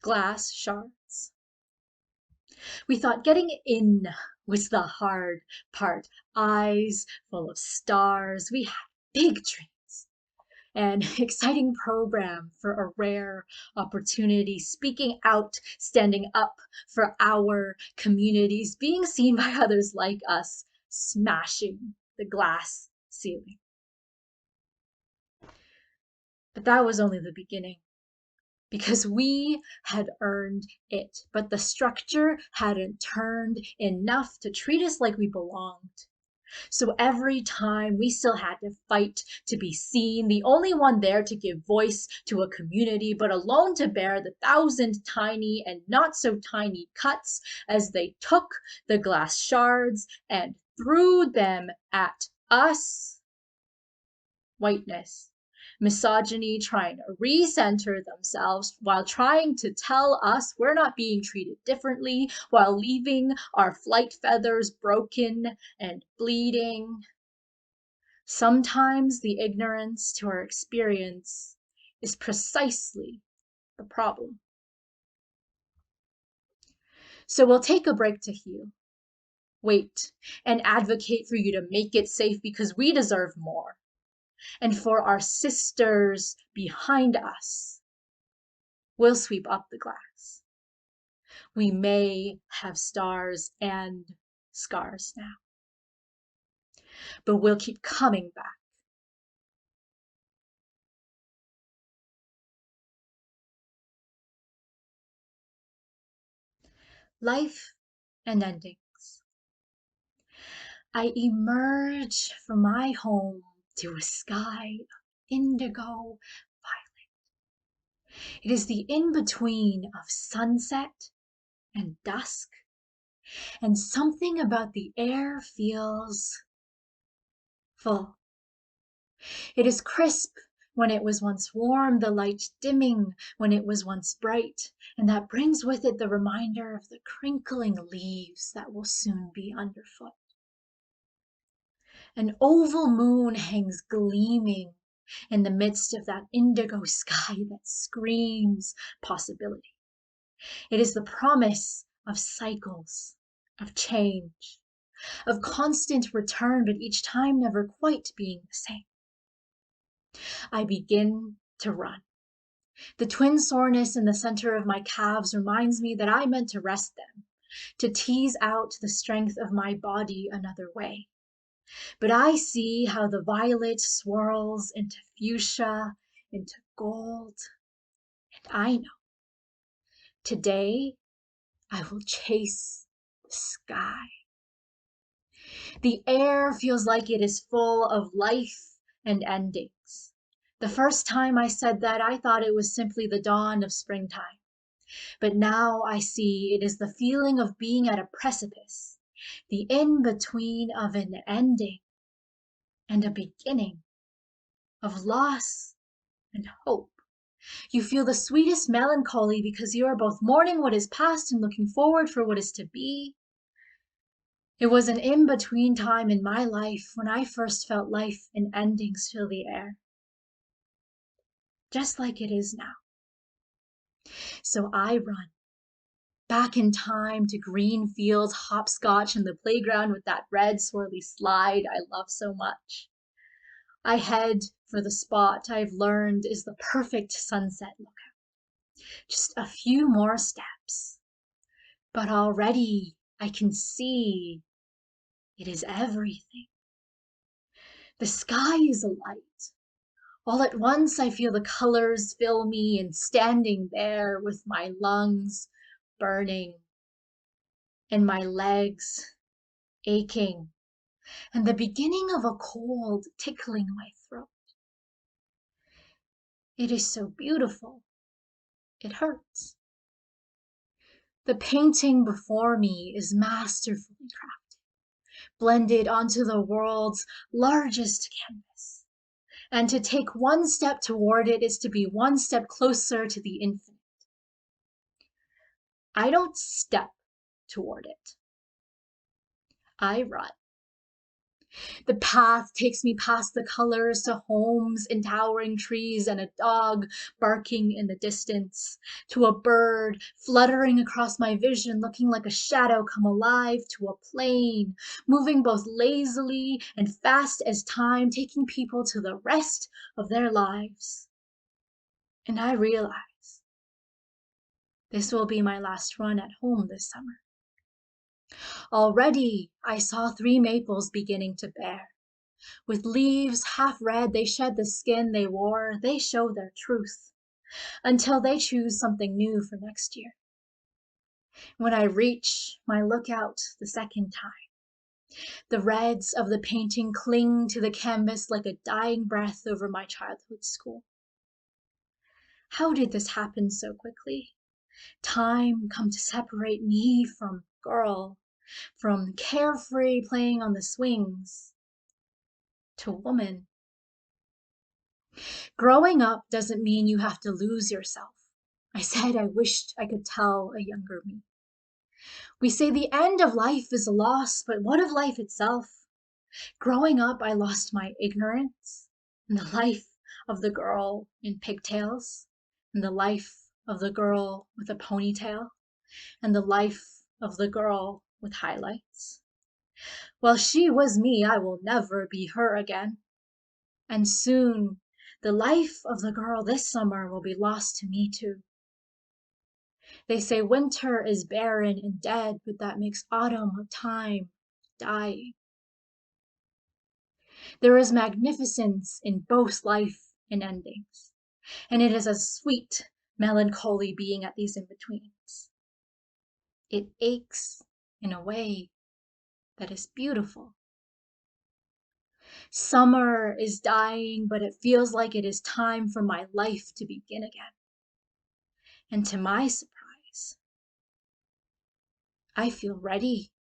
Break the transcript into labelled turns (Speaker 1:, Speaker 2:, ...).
Speaker 1: glass shards. We thought getting in was the hard part. Eyes full of stars. We had big dreams. An exciting program for a rare opportunity, speaking out, standing up for our communities, being seen by others like us, smashing the glass ceiling. But that was only the beginning, because we had earned it, but the structure hadn't turned enough to treat us like we belonged. So every time we still had to fight to be seen, the only one there to give voice to a community, but alone to bear the 1,000 tiny and not so tiny cuts as they took the glass shards and threw them at us. Whiteness. Misogyny trying to recenter themselves while trying to tell us we're not being treated differently, while leaving our flight feathers broken and bleeding. Sometimes the ignorance to our experience is precisely the problem. So we'll take a break to heal, wait, and advocate for you to make it safe, because we deserve more. And for our sisters behind us, we'll sweep up the glass. We may have stars and scars now, but we'll keep coming back. Life and endings. I emerge from my home to a sky of indigo violet. It is the in-between of sunset and dusk, and something about the air feels full. It is crisp when it was once warm, the light dimming when it was once bright, and that brings with it the reminder of the crinkling leaves that will soon be underfoot. An oval moon hangs gleaming in the midst of that indigo sky that screams possibility. It is the promise of cycles, of change, of constant return, but each time never quite being the same. I begin to run. The twin soreness in the center of my calves reminds me that I meant to rest them, to tease out the strength of my body another way. But I see how the violet swirls into fuchsia, into gold, and I know today I will chase the sky. The air feels like it is full of life and endings. The first time I said that, I thought it was simply the dawn of springtime. But now I see it is the feeling of being at a precipice, the in-between of an ending and a beginning, of loss and hope. You feel the sweetest melancholy because you are both mourning what is past and looking forward for what is to be. It was an in-between time in my life when I first felt life and endings fill the air, just like it is now. So I run back in time to green fields, hopscotch, and the playground with that red swirly slide I love so much. I head for the spot I've learned is the perfect sunset lookout. Just a few more steps, but already I can see it is everything. The sky is alight. All at once I feel the colors fill me, and standing there with my lungs burning and my legs aching and the beginning of a cold tickling my throat. It is so beautiful, it hurts. The painting before me is masterfully crafted, blended onto the world's largest canvas. And to take one step toward it is to be one step closer to the infinite. I don't step toward it. I run. The path takes me past the colors to homes and towering trees and a dog barking in the distance, to a bird fluttering across my vision looking like a shadow come alive, to a plane moving both lazily and fast as time, taking people to the rest of their lives. And I realize this will be my last run at home this summer. Already I saw 3 maples beginning to bear. With leaves half red, they shed the skin they wore, they show their truth, until they choose something new for next year. When I reach my lookout the second time, the reds of the painting cling to the canvas like a dying breath over my childhood school. How did this happen so quickly? Time come to separate me from girl, from carefree playing on the swings, to woman. Growing up doesn't mean you have to lose yourself. I said I wished I could tell a younger me. We say the end of life is a loss, but what of life itself? Growing up, I lost my ignorance, and the life of the girl in pigtails, and the life of the girl with a ponytail, and the life of the girl with highlights. While she was me, I will never be her again. And soon, the life of the girl this summer will be lost to me too. They say winter is barren and dead, but that makes autumn of time dying. There is magnificence in both life and endings, and it is a sweet melancholy being at these in-betweens. It aches in a way that is beautiful. Summer is dying, but it feels like it is time for my life to begin again. And to my surprise, I feel ready